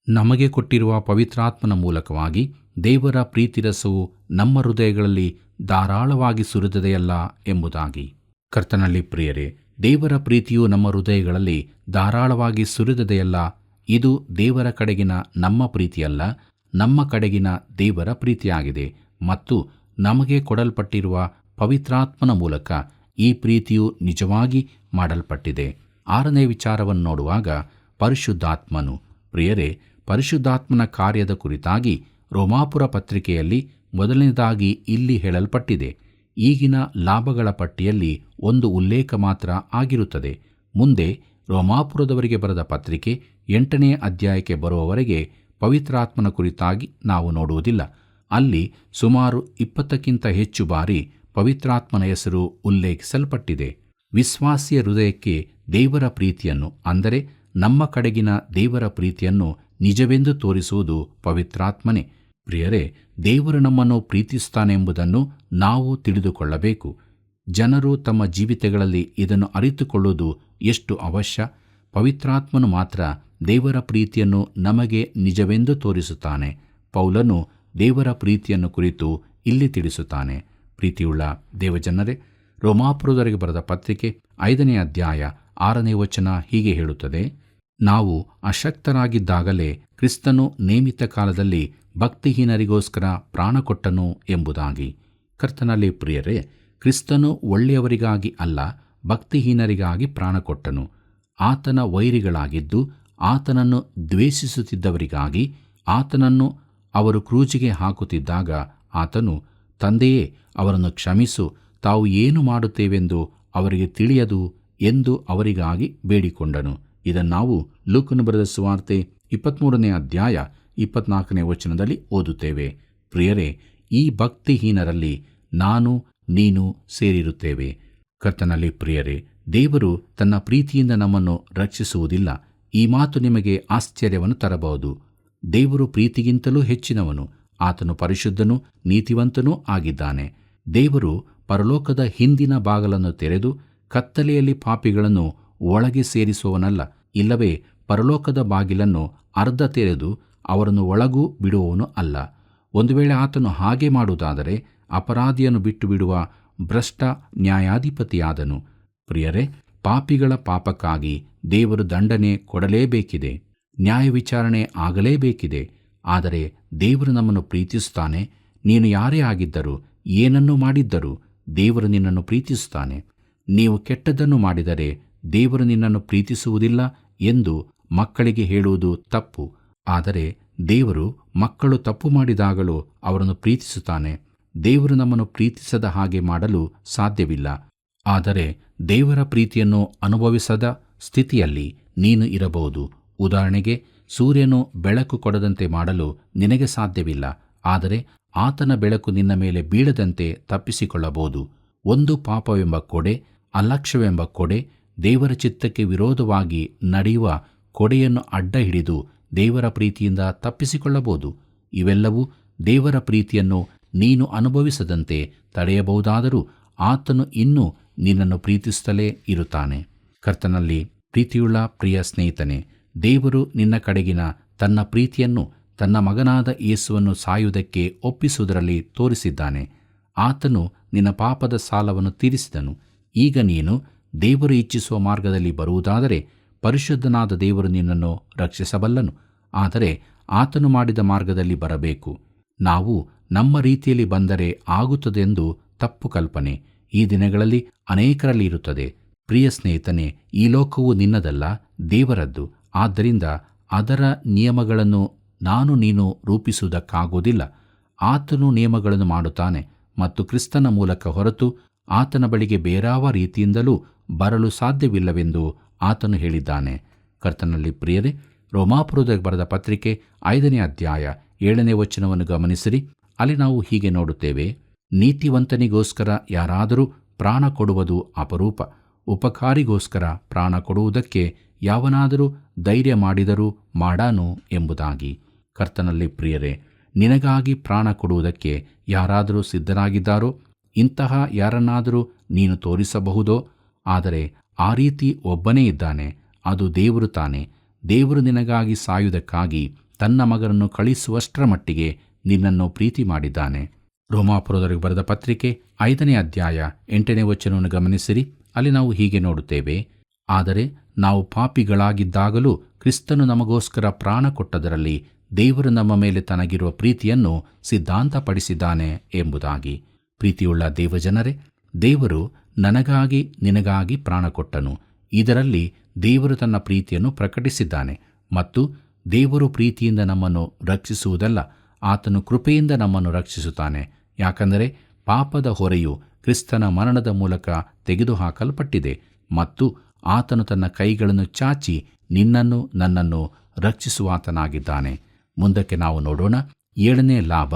ನಮಗೆ ಕೊಟ್ಟಿರುವ ಪವಿತ್ರಾತ್ಮನ ಮೂಲಕವಾಗಿ ದೇವರ ಪ್ರೀತಿರಸವು ನಮ್ಮ ಹೃದಯಗಳಲ್ಲಿ ಧಾರಾಳವಾಗಿ ಸುರಿದದೆಯಲ್ಲ ಎಂಬುದಾಗಿ. ಕರ್ತನಲ್ಲಿ ಪ್ರಿಯರೇ, ದೇವರ ಪ್ರೀತಿಯು ನಮ್ಮ ಹೃದಯಗಳಲ್ಲಿ ಧಾರಾಳವಾಗಿ ಸುರಿದದೆಯಲ್ಲ. ಇದು ದೇವರ ಕಡೆಗಿನ ನಮ್ಮ ಪ್ರೀತಿಯಲ್ಲ, ನಮ್ಮ ಕಡೆಗಿನ ದೇವರ ಪ್ರೀತಿಯಾಗಿದೆ. ಮತ್ತು ನಮಗೆ ಕೊಡಲ್ಪಟ್ಟಿರುವ ಪವಿತ್ರಾತ್ಮನ ಮೂಲಕ ಈ ಪ್ರೀತಿಯು ನಿಜವಾಗಿ ಮಾಡಲ್ಪಟ್ಟಿದೆ. 6ನೇ ವಿಚಾರವನ್ನು ನೋಡುವಾಗ ಪರಿಶುದ್ಧಾತ್ಮನು. ಪ್ರಿಯರೇ, ಪರಿಶುದ್ಧಾತ್ಮನ ಕಾರ್ಯದ ಕುರಿತಾಗಿ ರೋಮಾಪುರ ಪತ್ರಿಕೆಯಲ್ಲಿ ಮೊದಲನೇದಾಗಿ ಇಲ್ಲಿ ಹೇಳಲ್ಪಟ್ಟಿದೆ. ಈಗಿನ ಲಾಭಗಳ ಪಟ್ಟಿಯಲ್ಲಿ ಒಂದು ಉಲ್ಲೇಖ ಮಾತ್ರ ಆಗಿರುತ್ತದೆ. ಮುಂದೆ ರೋಮಾಪುರದವರಿಗೆ ಬರೆದ ಪತ್ರಿಕೆ 8ನೇ ಅಧ್ಯಾಯಕ್ಕೆ ಬರುವವರೆಗೆ ಪವಿತ್ರಾತ್ಮನ ಕುರಿತಾಗಿ ನಾವು ನೋಡುವುದಿಲ್ಲ. ಅಲ್ಲಿ ಸುಮಾರು 20ಕ್ಕಿಂತ ಹೆಚ್ಚು ಬಾರಿ ಪವಿತ್ರಾತ್ಮನ ಹೆಸರು ಉಲ್ಲೇಖಿಸಲ್ಪಟ್ಟಿದೆ. ವಿಶ್ವಾಸಿಯ ಹೃದಯಕ್ಕೆ ದೇವರ ಪ್ರೀತಿಯನ್ನು, ಅಂದರೆ ನಮ್ಮ ಕಡೆಗಿನ ದೇವರ ಪ್ರೀತಿಯನ್ನು ನಿಜವೆಂದು ತೋರಿಸುವುದು ಪವಿತ್ರಾತ್ಮನೇ. ಪ್ರಿಯರೇ, ದೇವರು ನಮ್ಮನ್ನು ಪ್ರೀತಿಸುತ್ತಾನೆಂಬುದನ್ನು ನಾವು ತಿಳಿದುಕೊಳ್ಳಬೇಕು. ಜನರು ತಮ್ಮ ಜೀವಿತಗಳಲ್ಲಿ ಇದನ್ನು ಅರಿತುಕೊಳ್ಳುವುದು ಎಷ್ಟು ಅವಶ್ಯ. ಪವಿತ್ರಾತ್ಮನು ಮಾತ್ರ ದೇವರ ಪ್ರೀತಿಯನ್ನು ನಮಗೆ ನಿಜವೆಂದು ತೋರಿಸುತ್ತಾನೆ. ಪೌಲನು ದೇವರ ಪ್ರೀತಿಯನ್ನು ಕುರಿತು ಇಲ್ಲಿ ತಿಳಿಸುತ್ತಾನೆ. ಪ್ರೀತಿಯುಳ್ಳ ದೇವಜನರೇ, ರೋಮಾಪುರದವರಿಗೆ ಬರೆದ ಪತ್ರಿಕೆ 5ನೇ ಅಧ್ಯಾಯ 6ನೇ ವಚನ ಹೀಗೆ ಹೇಳುತ್ತದೆ, ನಾವು ಅಶಕ್ತರಾಗಿದ್ದಾಗಲೇ ಕ್ರಿಸ್ತನು ನೇಮಿತ ಕಾಲದಲ್ಲಿ ಭಕ್ತಿಹೀನರಿಗೋಸ್ಕರ ಪ್ರಾಣಕೊಟ್ಟನು ಎಂಬುದಾಗಿ. ಕರ್ತನಲ್ಲಿ ಪ್ರಿಯರೇ, ಕ್ರಿಸ್ತನು ಒಳ್ಳೆಯವರಿಗಾಗಿ ಅಲ್ಲ, ಭಕ್ತಿಹೀನರಿಗಾಗಿ ಪ್ರಾಣಕೊಟ್ಟನು. ಆತನ ವೈರಿಗಳಾಗಿದ್ದು ಆತನನ್ನು ದ್ವೇಷಿಸುತ್ತಿದ್ದವರಿಗಾಗಿ ಆತನನ್ನು ಅವರು ಕ್ರೂಜಿಗೆ ಹಾಕುತ್ತಿದ್ದಾಗ ಆತನು, ತಂದೆಯೇ, ಅವರನ್ನು ಕ್ಷಮಿಸು, ತಾವು ಏನು ಮಾಡುತ್ತೇವೆಂದು ಅವರಿಗೆ ತಿಳಿಯದು ಎಂದು ಅವರಿಗಾಗಿ ಬೇಡಿಕೊಂಡನು. ಇದನ್ನು ನಾವು ಲೂಕನು ಬರೆದ ಸುವಾರ್ತೆ 23ನೇ ಅಧ್ಯಾಯ 24ನೇ ವಚನದಲ್ಲಿ ಓದುತ್ತೇವೆ. ಪ್ರಿಯರೇ, ಈ ಭಕ್ತಿಹೀನರಲ್ಲಿ ನಾನು ನೀನು ಸೇರಿರುತ್ತೇವೆ. ಕರ್ತನಲ್ಲಿ ಪ್ರಿಯರೇ, ದೇವರು ತನ್ನ ಪ್ರೀತಿಯಿಂದ ನಮ್ಮನ್ನು ರಕ್ಷಿಸುವುದಿಲ್ಲ. ಈ ಮಾತು ನಿಮಗೆ ಆಶ್ಚರ್ಯವನ್ನು ತರಬಹುದು. ದೇವರು ಪ್ರೀತಿಗಿಂತಲೂ ಹೆಚ್ಚಿನವನು. ಆತನು ಪರಿಶುದ್ಧನೂ ನೀತಿವಂತನೂ ಆಗಿದ್ದಾನೆ. ದೇವರು ಪರಲೋಕದ ಹಿಂದಿನ ಬಾಗಲನ್ನು ತೆರೆದು ಕತ್ತಲೆಯಲ್ಲಿ ಪಾಪಿಗಳನ್ನು ಒಳಗೆ ಸೇರಿಸುವವನಲ್ಲ. ಇಲ್ಲವೇ ಪರಲೋಕದ ಬಾಗಿಲನ್ನು ಅರ್ಧ ತೆರೆದು ಅವರನ್ನು ಒಳಗೂ ಬಿಡುವವನು ಅಲ್ಲ. ಒಂದು ವೇಳೆ ಆತನು ಹಾಗೆ ಮಾಡುವುದಾದರೆ ಅಪರಾಧಿಯನ್ನು ಬಿಟ್ಟು ಬಿಡುವ ಭ್ರಷ್ಟ ನ್ಯಾಯಾಧಿಪತಿಯಾದನು. ಪ್ರಿಯರೇ, ಪಾಪಿಗಳ ಪಾಪಕ್ಕಾಗಿ ದೇವರು ದಂಡನೆ ಕೊಡಲೇಬೇಕಿದೆ. ನ್ಯಾಯ ವಿಚಾರಣೆ ಆಗಲೇಬೇಕಿದೆ. ಆದರೆ ದೇವರು ನಮ್ಮನ್ನು ಪ್ರೀತಿಸುತ್ತಾನೆ. ನೀನು ಯಾರೇ ಆಗಿದ್ದರೂ, ಏನನ್ನೂ ಮಾಡಿದ್ದರೂ ದೇವರು ನಿನ್ನನ್ನು ಪ್ರೀತಿಸುತ್ತಾನೆ. ನೀವು ಕೆಟ್ಟದ್ದನ್ನು ಮಾಡಿದರೆ ದೇವರು ನಿನ್ನನ್ನು ಪ್ರೀತಿಸುವುದಿಲ್ಲ ಎಂದು ಮಕ್ಕಳಿಗೆ ಹೇಳುವುದು ತಪ್ಪು. ಆದರೆ ದೇವರು ಮಕ್ಕಳು ತಪ್ಪು ಮಾಡಿದಾಗಲೂ ಅವರನ್ನು ಪ್ರೀತಿಸುತ್ತಾನೆ. ದೇವರು ನಮ್ಮನ್ನು ಪ್ರೀತಿಸದ ಹಾಗೆ ಮಾಡಲು ಸಾಧ್ಯವಿಲ್ಲ. ಆದರೆ ದೇವರ ಪ್ರೀತಿಯನ್ನು ಅನುಭವಿಸದ ಸ್ಥಿತಿಯಲ್ಲಿ ನೀನು ಇರಬಹುದು. ಉದಾಹರಣೆಗೆ, ಸೂರ್ಯನು ಬೆಳಕು ಕೊಡದಂತೆ ಮಾಡಲು ನಿನಗೆ ಸಾಧ್ಯವಿಲ್ಲ, ಆದರೆ ಆತನ ಬೆಳಕು ನಿನ್ನ ಮೇಲೆ ಬೀಳದಂತೆ ತಪ್ಪಿಸಿಕೊಳ್ಳಬಹುದು. ಒಂದು ಪಾಪವೆಂಬ ಕೊಡೆ, ಅಲಕ್ಷ್ಯವೆಂಬ ಕೊಡೆ, ದೇವರ ಚಿತ್ತಕ್ಕೆ ವಿರೋಧವಾಗಿ ನಡೆಯುವ ಕೊಡೆಯನ್ನು ಅಡ್ಡ ಹಿಡಿದು ದೇವರ ಪ್ರೀತಿಯಿಂದ ತಪ್ಪಿಸಿಕೊಳ್ಳಬಹುದು. ಇವೆಲ್ಲವೂ ದೇವರ ಪ್ರೀತಿಯನ್ನು ನೀನು ಅನುಭವಿಸದಂತೆ ತಡೆಯಬಹುದಾದರೂ ಆತನು ಇನ್ನೂ ನಿನ್ನನ್ನು ಪ್ರೀತಿಸುತ್ತಲೇ ಇರುತ್ತಾನೆ. ಕರ್ತನಲ್ಲಿ ಪ್ರೀತಿಯುಳ್ಳ ಪ್ರಿಯ ಸ್ನೇಹಿತನೇ, ದೇವರು ನಿನ್ನ ಕಡೆಗಿನ ತನ್ನ ಪ್ರೀತಿಯನ್ನು ತನ್ನ ಮಗನಾದ ಯೇಸುವನ್ನು ಸಾಯುವುದಕ್ಕೆ ಒಪ್ಪಿಸುವುದರಲ್ಲಿ ತೋರಿಸಿದ್ದಾನೆ. ಆತನು ನಿನ್ನ ಪಾಪದ ಸಾಲವನ್ನು ತೀರಿಸಿದನು. ಈಗ ನೀನು ದೇವರು ಇಚ್ಛಿಸುವ ಮಾರ್ಗದಲ್ಲಿ ಬರುವುದಾದರೆ ಪರಿಶುದ್ಧನಾದ ದೇವರು ನಿನ್ನನ್ನು ರಕ್ಷಿಸಬಲ್ಲನು. ಆದರೆ ಆತನು ಮಾಡಿದ ಮಾರ್ಗದಲ್ಲಿ ಬರಬೇಕು. ನಾವು ನಮ್ಮ ರೀತಿಯಲ್ಲಿ ಬಂದರೆ ಆಗುತ್ತದೆಂದು ತಪ್ಪು ಕಲ್ಪನೆ ಈ ದಿನಗಳಲ್ಲಿ ಅನೇಕರಲ್ಲಿ ಇರುತ್ತದೆ. ಪ್ರಿಯ ಸ್ನೇಹಿತನೇ, ಈ ಲೋಕವು ನಿನ್ನದಲ್ಲ, ದೇವರದ್ದು. ಆದ್ದರಿಂದ ಅದರ ನಿಯಮಗಳನ್ನು ನೀನು ರೂಪಿಸುವುದಕ್ಕಾಗುವುದಿಲ್ಲ. ಆತನು ನಿಯಮಗಳನ್ನು ಮಾಡುತ್ತಾನೆ ಮತ್ತು ಕ್ರಿಸ್ತನ ಮೂಲಕ ಹೊರತು ಆತನ ಬಳಿಗೆ ಬೇರಾವ ರೀತಿಯಿಂದಲೂ ಬರಲು ಸಾಧ್ಯವಿಲ್ಲವೆಂದು ಆತನು ಹೇಳಿದ್ದಾನೆ. ಕರ್ತನಲ್ಲಿ ಪ್ರಿಯರೇ, ರೋಮಾಪುರದಕ್ಕೆ ಬರೆದ ಪತ್ರಿಕೆ 5ನೇ ಅಧ್ಯಾಯ 7ನೇ ವಚನವನ್ನು ಗಮನಿಸಿರಿ. ಅಲ್ಲಿ ನಾವು ಹೀಗೆ ನೋಡುತ್ತೇವೆ: ನೀತಿವಂತನಿಗೋಸ್ಕರ ಯಾರಾದರೂ ಪ್ರಾಣ ಕೊಡುವುದು ಅಪರೂಪ, ಉಪಕಾರಿಗೋಸ್ಕರ ಪ್ರಾಣ ಕೊಡುವುದಕ್ಕೆ ಯಾವನಾದರೂ ಧೈರ್ಯ ಮಾಡಿದರೂ ಮಾಡಾನು ಎಂಬುದಾಗಿ. ಕರ್ತನಲ್ಲಿ ಪ್ರಿಯರೇ, ನಿನಗಾಗಿ ಪ್ರಾಣ ಕೊಡುವುದಕ್ಕೆ ಯಾರಾದರೂ ಸಿದ್ಧರಾಗಿದ್ದಾರೋ ಇಂತಹ ಯಾರನ್ನಾದರೂ ನೀನು ತೋರಿಸಬಹುದೋ? ಆದರೆ ಆ ರೀತಿ ಒಬ್ಬನೇ ಇದ್ದಾನೆ, ಅದು ದೇವರು ತಾನೆ. ದೇವರು ನಿನಗಾಗಿ ಸಾಯುವುದಕ್ಕಾಗಿ ತನ್ನ ಮಗನನ್ನು ಕಳಿಸುವಷ್ಟರ ಮಟ್ಟಿಗೆ ನಿನ್ನನ್ನು ಪ್ರೀತಿ ಮಾಡಿದ್ದಾನೆ. ರೋಮಾಪುರದವರಿಗೆ ಬರೆದ ಪತ್ರಿಕೆ 5ನೇ ಅಧ್ಯಾಯ 8ನೇ ವಚನವನ್ನು ಗಮನಿಸಿರಿ. ಅಲ್ಲಿ ನಾವು ಹೀಗೆ ನೋಡುತ್ತೇವೆ: ಆದರೆ ನಾವು ಪಾಪಿಗಳಾಗಿದ್ದಾಗಲೂ ಕ್ರಿಸ್ತನು ನಮಗೋಸ್ಕರ ಪ್ರಾಣ ಕೊಟ್ಟದರಲ್ಲಿ ದೇವರು ನಮ್ಮ ಮೇಲೆ ತನಗಿರುವ ಪ್ರೀತಿಯನ್ನು ಸಿದ್ಧಾಂತಪಡಿಸಿದ್ದಾನೆ ಎಂಬುದಾಗಿ. ಪ್ರೀತಿಯುಳ್ಳ ದೇವಜನರೇ, ದೇವರು ನನಗಾಗಿ ನಿನಗಾಗಿ ಪ್ರಾಣ ಕೊಟ್ಟನು. ಇದರಲ್ಲಿ ದೇವರು ತನ್ನ ಪ್ರೀತಿಯನ್ನು ಪ್ರಕಟಿಸಿದ್ದಾನೆ. ಮತ್ತು ದೇವರು ಪ್ರೀತಿಯಿಂದ ನಮ್ಮನ್ನು ರಕ್ಷಿಸುವುದಲ್ಲ, ಆತನು ಕೃಪೆಯಿಂದ ನಮ್ಮನ್ನು ರಕ್ಷಿಸುತ್ತಾನೆ. ಯಾಕಂದರೆ ಪಾಪದ ಹೊರೆಯು ಕ್ರಿಸ್ತನ ಮರಣದ ಮೂಲಕ ತೆಗೆದುಹಾಕಲ್ಪಟ್ಟಿದೆ ಮತ್ತು ಆತನು ತನ್ನ ಕೈಗಳನ್ನು ಚಾಚಿ ನಿನ್ನನ್ನು ನನ್ನನ್ನು ರಕ್ಷಿಸುವಾತನಾಗಿದ್ದಾನೆ. ಮುಂದಕ್ಕೆ ನಾವು ನೋಡೋಣ. 7ನೇ ಲಾಭ,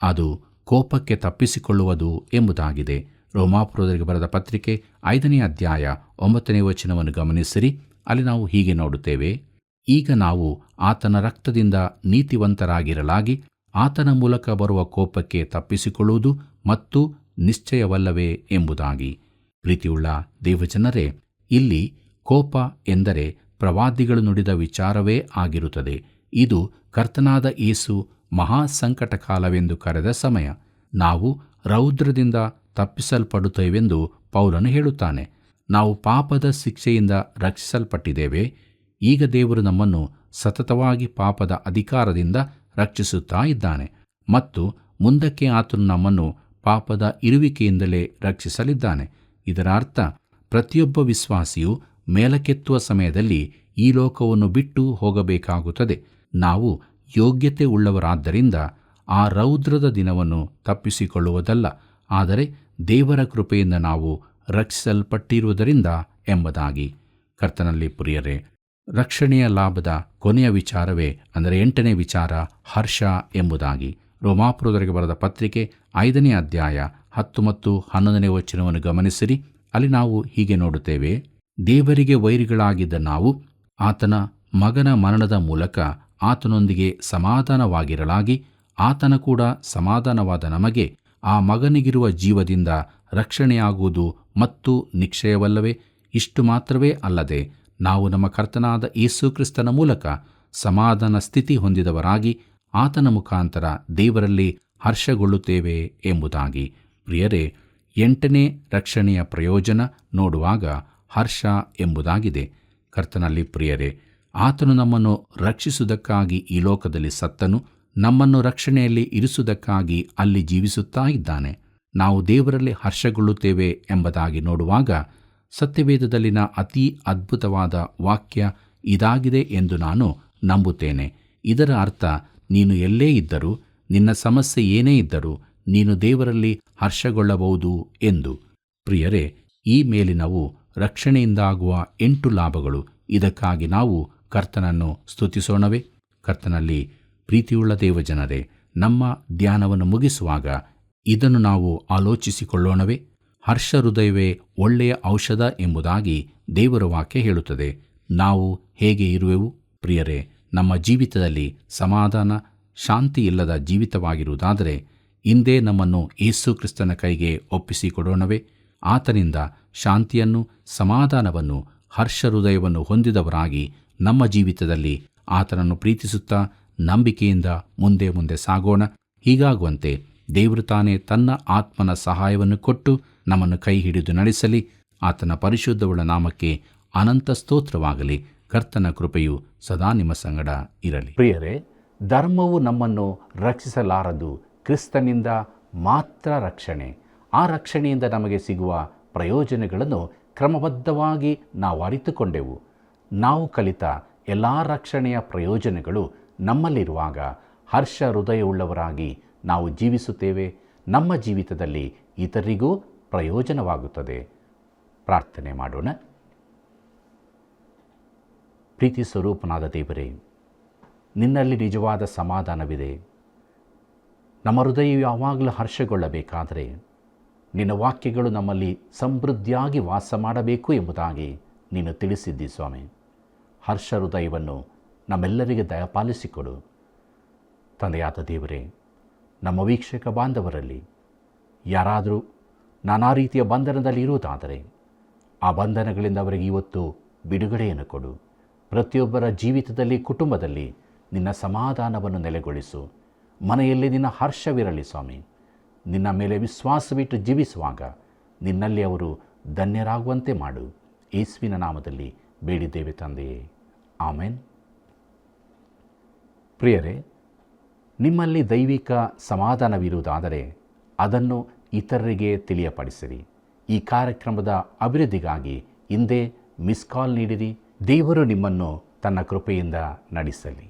ಅದು ಕೋಪಕ್ಕೆ ತಪ್ಪಿಸಿಕೊಳ್ಳುವುದು ಎಂಬುದಾಗಿದೆ. ರೋಮಾಪುರದವರಿಗೆ ಬರೆದ ಪತ್ರಿಕೆ 5ನೇ ಅಧ್ಯಾಯ 9ನೇ ವಚನವನ್ನು ಗಮನಿಸಿರಿ. ಅಲ್ಲಿ ನಾವು ಹೀಗೆ ನೋಡುತ್ತೇವೆ: ಈಗ ನಾವು ಆತನ ರಕ್ತದಿಂದ ನೀತಿವಂತರಾಗಿರಲಾಗಿ ಆತನ ಮೂಲಕ ಬರುವ ಕೋಪಕ್ಕೆ ತಪ್ಪಿಸಿಕೊಳ್ಳುವುದು ಮತ್ತು ನಿಶ್ಚಯವಲ್ಲವೇ ಎಂಬುದಾಗಿ. ಪ್ರೀತಿಯುಳ್ಳ ದೇವಜನರೇ, ಇಲ್ಲಿ ಕೋಪ ಎಂದರೆ ಪ್ರವಾದಿಗಳು ನುಡಿದ ವಿಚಾರವೇ ಆಗಿರುತ್ತದೆ. ಇದು ಕರ್ತನಾದ ಯೇಸು ಮಹಾಸಂಕಟ ಕಾಲವೆಂದು ಕರೆದ ಸಮಯ. ನಾವು ರೌದ್ರದಿಂದ ತಪ್ಪಿಸಲ್ಪಡುತ್ತೇವೆಂದು ಪೌಲನು ಹೇಳುತ್ತಾನೆ. ನಾವು ಪಾಪದ ಶಿಕ್ಷೆಯಿಂದ ರಕ್ಷಿಸಲ್ಪಟ್ಟಿದ್ದೇವೆ. ಈಗ ದೇವರು ನಮ್ಮನ್ನು ಸತತವಾಗಿ ಪಾಪದ ಅಧಿಕಾರದಿಂದ ರಕ್ಷಿಸುತ್ತಾ ಇದ್ದಾನೆ ಮತ್ತು ಮುಂದಕ್ಕೆ ಆತನು ನಮ್ಮನ್ನು ಪಾಪದ ಇರುವಿಕೆಯಿಂದಲೇ ರಕ್ಷಿಸಲಿದ್ದಾನೆ. ಇದರ ಅರ್ಥ, ಪ್ರತಿಯೊಬ್ಬ ವಿಶ್ವಾಸಿಯು ಮೇಲಕ್ಕೆತ್ತುವ ಸಮಯದಲ್ಲಿ ಈ ಲೋಕವನ್ನು ಬಿಟ್ಟು ಹೋಗಬೇಕಾಗುತ್ತದೆ. ನಾವು ಯೋಗ್ಯತೆ ಉಳ್ಳವರಾದ್ದರಿಂದ ಆ ರೌದ್ರದ ದಿನವನ್ನು ತಪ್ಪಿಸಿಕೊಳ್ಳುವುದಲ್ಲ, ಆದರೆ ದೇವರ ಕೃಪೆಯಿಂದ ನಾವು ರಕ್ಷಿಸಲ್ಪಟ್ಟಿರುವುದರಿಂದ ಎಂಬುದಾಗಿ. ಕರ್ತನಲ್ಲಿ ಪ್ರಿಯರೇ, ರಕ್ಷಣೆಯ ಲಾಭದ ಕೊನೆಯ ವಿಚಾರವೇ, ಅಂದರೆ 8ನೇ ವಿಚಾರ, ಹರ್ಷ ಎಂಬುದಾಗಿ. ರೋಮಾಪುರದವರಿಗೆ ಬರೆದ ಪತ್ರಿಕೆ 5ನೇ ಅಧ್ಯಾಯ 10 ಮತ್ತು 11ನೇ ವಚನವನ್ನು ಗಮನಿಸಿರಿ. ಅಲ್ಲಿ ನಾವು ಹೀಗೆ ನೋಡುತ್ತೇವೆ: ದೇವರಿಗೆ ವೈರಿಗಳಾಗಿದ್ದ ನಾವು ಆತನ ಮಗನ ಮರಣದ ಮೂಲಕ ಆತನೊಂದಿಗೆ ಸಮಾಧಾನವಾಗಿರಲಾಗಿ ಆತನ ಕೂಡ ಸಮಾಧಾನವಾದ ನಮಗೆ ಆ ಮಗನಿಗಿರುವ ಜೀವದಿಂದ ರಕ್ಷಣೆಯಾಗುವುದು ಮತ್ತು ನಿಶ್ಚಯವಲ್ಲವೇ? ಇಷ್ಟು ಮಾತ್ರವೇ ಅಲ್ಲದೆ ನಾವು ನಮ್ಮ ಕರ್ತನಾದ ಯೇಸು ಕ್ರಿಸ್ತನ ಮೂಲಕ ಸಮಾಧಾನ ಸ್ಥಿತಿ ಹೊಂದಿದವರಾಗಿ ಆತನ ಮುಖಾಂತರ ದೇವರಲ್ಲಿ ಹರ್ಷಗೊಳ್ಳುತ್ತೇವೆ ಎಂಬುದಾಗಿ. ಪ್ರಿಯರೇ, 8ನೇ ರಕ್ಷಣೆಯ ಪ್ರಯೋಜನ ನೋಡುವಾಗ ಹರ್ಷ ಎಂಬುದಾಗಿದೆ. ಕರ್ತನಲ್ಲಿ ಪ್ರಿಯರೇ, ಆತನು ನಮ್ಮನ್ನು ರಕ್ಷಿಸುವುದಕ್ಕಾಗಿ ಈ ಲೋಕದಲ್ಲಿ ಸತ್ತನು, ನಮ್ಮನ್ನು ರಕ್ಷಣೆಯಲ್ಲಿ ಇರಿಸುವುದಕ್ಕಾಗಿ ಅಲ್ಲಿ ಜೀವಿಸುತ್ತಾ ಇದ್ದಾನೆ. ನಾವು ದೇವರಲ್ಲಿ ಹರ್ಷಗೊಳ್ಳುತ್ತೇವೆ ಎಂಬುದಾಗಿ ನೋಡುವಾಗ ಸತ್ಯವೇದದಲ್ಲಿನ ಅತೀ ಅದ್ಭುತವಾದ ವಾಕ್ಯ ಇದಾಗಿದೆ ಎಂದು ನಾನು ನಂಬುತ್ತೇನೆ. ಇದರ ಅರ್ಥ, ನೀನು ಎಲ್ಲೇ ಇದ್ದರೂ, ನಿನ್ನ ಸಮಸ್ಯೆ ಏನೇ ಇದ್ದರೂ ನೀನು ದೇವರಲ್ಲಿ ಹರ್ಷಗೊಳ್ಳಬಹುದು ಎಂದು. ಪ್ರಿಯರೇ, ಈ ಮೇಲಿನವು ರಕ್ಷಣೆಯಿಂದಾಗುವ 8 ಲಾಭಗಳು. ಇದಕ್ಕಾಗಿ ನಾವು ಕರ್ತನನ್ನು ಸ್ತುತಿಸೋಣವೇ? ಕರ್ತನಲ್ಲಿ ಪ್ರೀತಿಯುಳ್ಳ ದೇವಜನರೇ, ನಮ್ಮ ಧ್ಯಾನವನ್ನು ಮುಗಿಸುವಾಗ ಇದನ್ನು ನಾವು ಆಲೋಚಿಸಿಕೊಳ್ಳೋಣವೇ? ಹರ್ಷ ಹೃದಯವೇ ಒಳ್ಳೆಯ ಔಷಧ ಎಂಬುದಾಗಿ ದೇವರ ವಾಕ್ಯ ಹೇಳುತ್ತದೆ. ನಾವು ಹೇಗೆ ಇರುವೆವು? ಪ್ರಿಯರೇ, ನಮ್ಮ ಜೀವಿತದಲ್ಲಿ ಸಮಾಧಾನ, ಶಾಂತಿ ಇಲ್ಲದ ಜೀವಿತವಾಗಿರುವುದಾದರೆ ಇಂದೇ ನಮ್ಮನ್ನು ಯೇಸು ಕ್ರಿಸ್ತನ ಕೈಗೆ ಒಪ್ಪಿಸಿಕೊಡೋಣವೇ? ಆತನಿಂದ ಶಾಂತಿಯನ್ನು, ಸಮಾಧಾನವನ್ನು, ಹರ್ಷ ಹೃದಯವನ್ನು ಹೊಂದಿದವರಾಗಿ ನಮ್ಮ ಜೀವಿತದಲ್ಲಿ ಆತನನ್ನು ಪ್ರೀತಿಸುತ್ತಾ ನಂಬಿಕೆಯಿಂದ ಮುಂದೆ ಸಾಗೋಣ. ಹೀಗಾಗುವಂತೆ ದೇವರು ತಾನೇ ತನ್ನ ಆತ್ಮನ ಸಹಾಯವನ್ನು ಕೊಟ್ಟು ನಮ್ಮನ್ನು ಕೈ ಹಿಡಿದು ನಡೆಸಲಿ. ಆತನ ಪರಿಶುದ್ಧವುಳ್ಳ ನಾಮಕ್ಕೆ ಅನಂತ ಸ್ತೋತ್ರವಾಗಲಿ. ಕರ್ತನ ಕೃಪೆಯು ಸದಾ ನಿಮ್ಮ ಸಂಗಡ ಇರಲಿ. ಪ್ರಿಯರೇ, ಧರ್ಮವು ನಮ್ಮನ್ನು ರಕ್ಷಿಸಲಾರದು, ಕ್ರಿಸ್ತನಿಂದ ಮಾತ್ರ ರಕ್ಷಣೆ. ಆ ರಕ್ಷಣೆಯಿಂದ ನಮಗೆ ಸಿಗುವ ಪ್ರಯೋಜನಗಳನ್ನು ಕ್ರಮಬದ್ಧವಾಗಿ ನಾವು ಅರಿತುಕೊಂಡೆವು. ನಾವು ಕಲಿತ ಎಲ್ಲ ರಕ್ಷಣೆಯ ಪ್ರಯೋಜನಗಳು ನಮ್ಮಲ್ಲಿರುವಾಗ ಹರ್ಷ ಹೃದಯವುಳ್ಳವರಾಗಿ ನಾವು ಜೀವಿಸುತ್ತೇವೆ. ನಮ್ಮ ಜೀವಿತದಲ್ಲಿ ಇತರರಿಗೂ ಪ್ರಯೋಜನವಾಗುತ್ತದೆ. ಪ್ರಾರ್ಥನೆ ಮಾಡೋಣ. ಪ್ರೀತಿ ಸ್ವರೂಪನಾದ ದೇವರೇ, ನಿನ್ನಲ್ಲಿ ನಿಜವಾದ ಸಮಾಧಾನವಿದೆ. ನಮ್ಮ ಹೃದಯ ಯಾವಾಗಲೂ ಹರ್ಷಗೊಳ್ಳಬೇಕಾದರೆ ನಿನ್ನ ವಾಕ್ಯಗಳು ನಮ್ಮಲ್ಲಿ ಸಮೃದ್ಧಿಯಾಗಿ ವಾಸ ಮಾಡಬೇಕು ಎಂಬುದಾಗಿ ನೀನು ತಿಳಿಸಿದ್ದಿ ಸ್ವಾಮಿ. ಹರ್ಷ ಹೃದಯವನ್ನು ನಮ್ಮೆಲ್ಲರಿಗೆ ದಯಪಾಲಿಸಿಕೊಡು. ತಂದೆಯಾದ ದೇವರೇ, ನಮ್ಮ ವೀಕ್ಷಕ ಬಾಂಧವರಲ್ಲಿ ಯಾರಾದರೂ ನಾನಾ ರೀತಿಯ ಬಂಧನದಲ್ಲಿ ಇರುವುದಾದರೆ ಆ ಬಂಧನಗಳಿಂದ ಅವರಿಗೆ ಇವತ್ತು ಬಿಡುಗಡೆಯನ್ನು ಕೊಡು. ಪ್ರತಿಯೊಬ್ಬರ ಜೀವಿತದಲ್ಲಿ, ಕುಟುಂಬದಲ್ಲಿ ನಿನ್ನ ಸಮಾಧಾನವನ್ನು ನೆಲೆಗೊಳಿಸು. ಮನೆಯಲ್ಲಿ ನಿನ್ನ ಹರ್ಷವಿರಲಿ ಸ್ವಾಮಿ. ನಿನ್ನ ಮೇಲೆ ವಿಶ್ವಾಸವಿಟ್ಟು ಜೀವಿಸುವಾಗ ನಿನ್ನಲ್ಲಿ ಅವರು ಧನ್ಯರಾಗುವಂತೆ ಮಾಡು. ಯೇಸುವಿನ ನಾಮದಲ್ಲಿ ಬೇಡಿದ್ದೇವೆ ತಂದೆಯೇ, ಆಮೆನ್. ಪ್ರಿಯರೇ, ನಿಮ್ಮಲ್ಲಿ ದೈವಿಕ ಸಮಾಧಾನವಿರುವುದಾದರೆ ಅದನ್ನು ಇತರರಿಗೆ ತಿಳಿಯಪಡಿಸಿರಿ. ಈ ಕಾರ್ಯಕ್ರಮದ ಅಭಿವೃದ್ಧಿಗಾಗಿ ಹಿಂದೆ ಮಿಸ್ ಕಾಲ್ ನೀಡಿರಿ. ದೇವರು ನಿಮ್ಮನ್ನು ತನ್ನ ಕೃಪೆಯಿಂದ ನಡೆಸಲಿ.